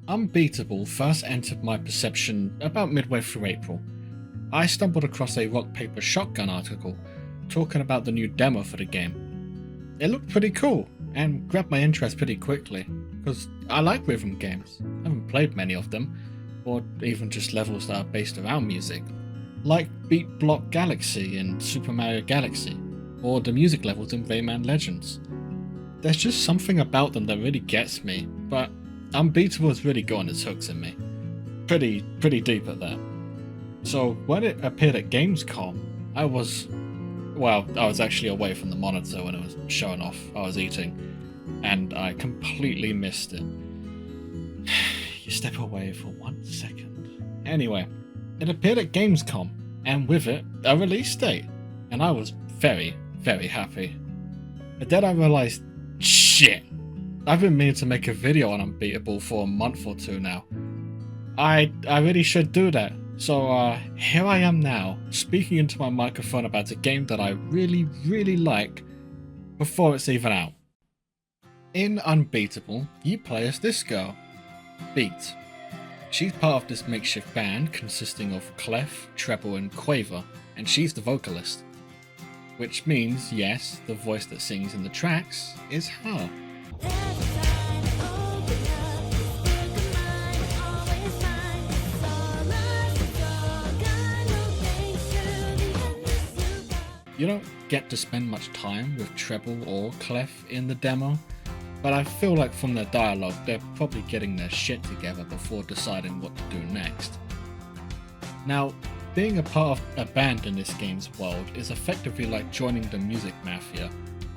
Unbeatable first entered my perception about midway through April. I stumbled across a rock paper shotgun article talking about the new demo for the game. It looked pretty cool and grabbed my interest pretty quickly, because I like rhythm games. I haven't played many of them, or even just levels that are based around music, like Beat Block Galaxy in Super Mario Galaxy, or the music levels in Rayman Legends. There's just something about them that really gets me, but Unbeatable has really gotten its hooks in me. Pretty deep at that. So when it appeared at Gamescom, I was actually away from the monitor when it was showing off. I was eating, and I completely missed it. You step away for 1 second. Anyway, it appeared at Gamescom, and with it, a release date, and I was very happy. But then I realized, shit, I've been meaning to make a video on Unbeatable for a month or two now. I really should do that. So here I am now, speaking into my microphone about a game that I really like before it's even out. In Unbeatable, you play as this girl, Beat. She's part of this makeshift band consisting of clef, treble and quaver, and she's the vocalist. Which means, yes, the voice that sings in the tracks is her. You don't get to spend much time with treble or clef in the demo, but I feel like from their dialogue they're probably getting their shit together before deciding what to do next. Now, being a part of a band in this game's world is effectively like joining the music mafia,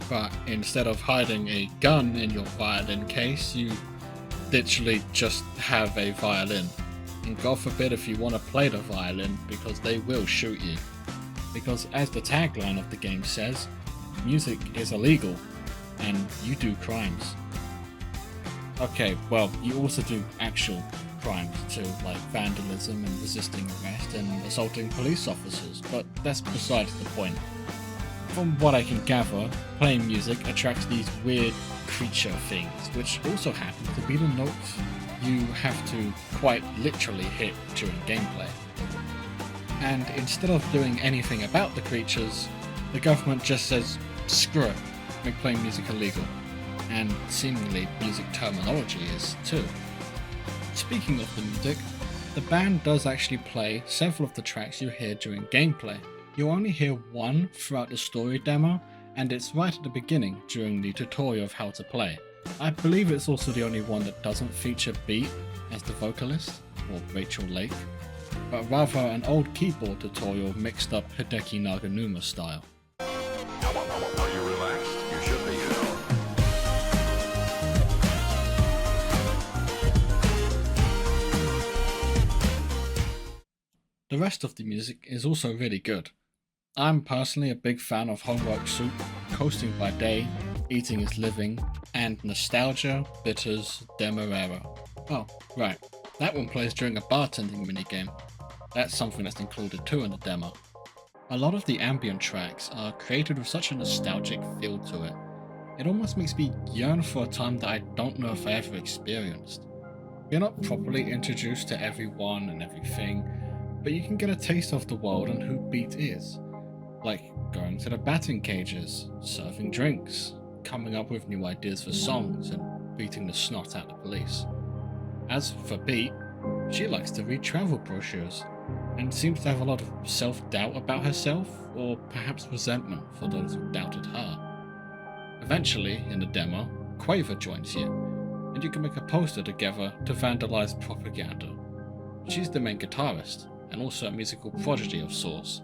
but instead of hiding a gun in your violin case, you literally just have a violin. And God forbid if you want to play the violin, because they will shoot you. Because as the tagline of the game says, music is illegal, and you do crimes. Okay, well, you also do actual crimes too, like vandalism and resisting arrest and assaulting police officers, but that's besides the point. From what I can gather, playing music attracts these weird creature things, which also happen to be the notes you have to quite literally hit during gameplay. And instead of doing anything about the creatures, the government just says, screw it, make playing music illegal. And seemingly music terminology is too. Speaking of the music, the band does actually play several of the tracks you hear during gameplay. You only hear one throughout the story demo, and it's right at the beginning during the tutorial of how to play. I believe it's also the only one that doesn't feature Beat as the vocalist, or Rachel Lake, but rather an old keyboard tutorial mixed up Hideki Naganuma style. Are you relaxed? You should be, you know. The rest of the music is also really good. I'm personally a big fan of Homework Soup, Coasting by Day, Eating is Living, and Nostalgia, Bitters, Demerara. Oh, right, that one plays during a bartending minigame. That's something that's included too in the demo. A lot of the ambient tracks are created with such a nostalgic feel to it. It almost makes me yearn for a time that I don't know if I ever experienced. You're not properly introduced to everyone and everything, but you can get a taste of the world and who Beat is. Like going to the batting cages, serving drinks, coming up with new ideas for songs, and beating the snot out of the police. As for Beat, she likes to read travel brochures, and seems to have a lot of self-doubt about herself, or perhaps resentment for those who doubted her. Eventually, in the demo, Quaver joins you, and you can make a poster together to vandalize propaganda. She's the main guitarist, and also a musical prodigy of sorts,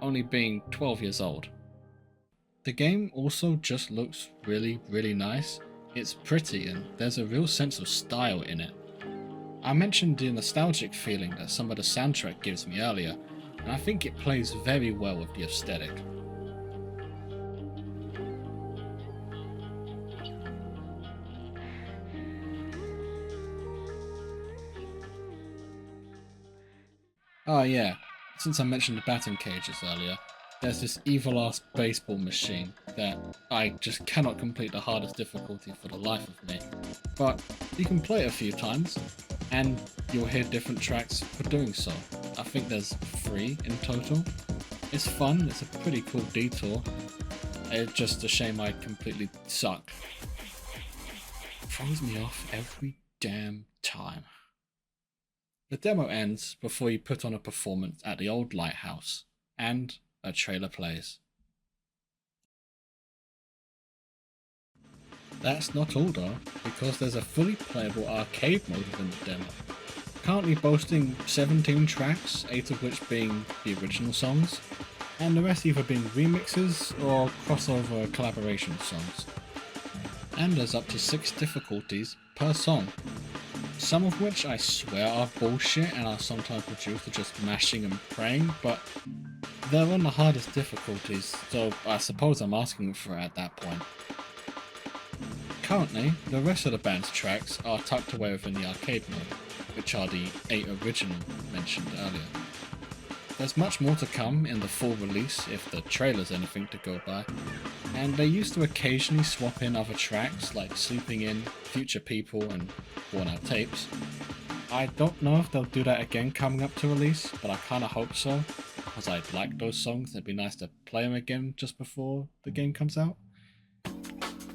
only being 12 years old. The game also just looks really nice. It's pretty, and there's a real sense of style in it. I mentioned the nostalgic feeling that some of the soundtrack gives me earlier, and I think it plays very well with the aesthetic. Oh yeah, since I mentioned the batting cages earlier, there's this evil-ass baseball machine that I just cannot complete the hardest difficulty for the life of me. But you can play it a few times, and you'll hear different tracks for doing so. I think there's 3 in total. It's fun, it's a pretty cool detour. It's just a shame I completely suck. Throws me off every damn time. The demo ends before you put on a performance at the old lighthouse, and a trailer plays. That's not all though, because there's a fully playable arcade mode within the demo, currently boasting 17 tracks, 8 of which being the original songs, and the rest either being remixes or crossover collaboration songs. And there's up to 6 difficulties per song, some of which I swear are bullshit and are sometimes reduced to just mashing and praying, but they're on the hardest difficulties, so I suppose I'm asking for it at that point. Currently, the rest of the band's tracks are tucked away within the arcade mode, which are the 8 original mentioned earlier. There's much more to come in the full release if the trailer's anything to go by, and they used to occasionally swap in other tracks like Sleeping In, Future People and Worn Out Tapes. I don't know if they'll do that again coming up to release, but I kinda hope so, because I like those songs. It'd be nice to play them again just before the game comes out.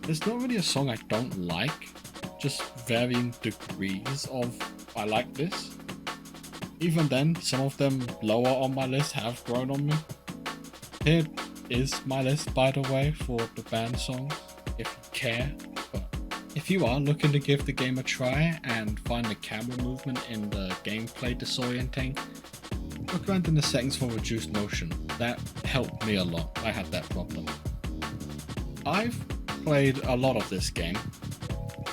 There's not really a song I don't like, just varying degrees of I like this. Even then, some of them lower on my list have grown on me. Here is my list, by the way, for the band songs, if you care. But if you are looking to give the game a try and find the camera movement in the gameplay disorienting, look around in the settings for reduced motion. That helped me a lot. I had that problem. I've played a lot of this game.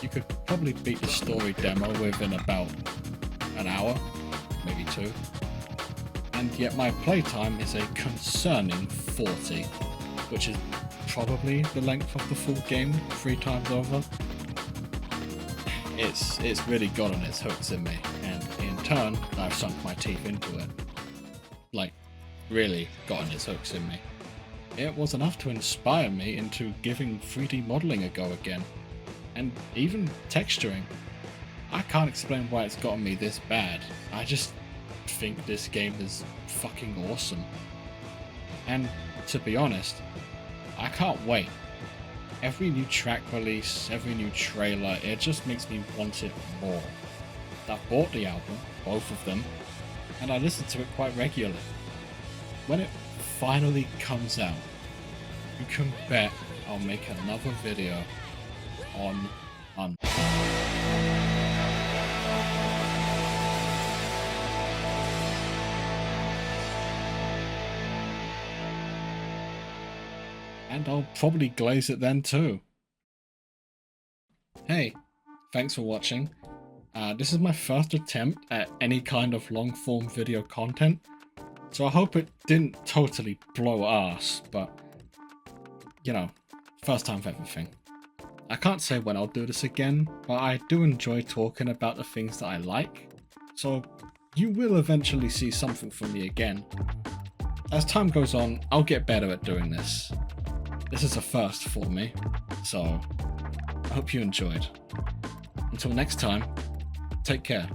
You could probably beat the story demo within about an hour, maybe 2. And yet my playtime is a concerning 40, which is probably the length of the full game 3 times over. It's really gotten its hooks in me, and in turn I've sunk my teeth into it. Like, really gotten its hooks in me. It was enough to inspire me into giving 3D modeling a go again, and even texturing. I can't explain why it's gotten me this bad. I just think this game is fucking awesome. And to be honest, I can't wait. Every new track release, every new trailer, it just makes me want it more. I've bought the album, both of them, and I listen to it quite regularly. When it finally comes out, you can bet I'll make another video on and I'll probably glaze it then too. Hey, thanks for watching. This is my first attempt at any kind of long form video content, so I hope it didn't totally blow ass, but you know, first time for everything. I can't say when I'll do this again, but I do enjoy talking about the things that I like, so you will eventually see something from me again. As time goes on, I'll get better at doing this. This is a first for me, so I hope you enjoyed. Until next time, take care.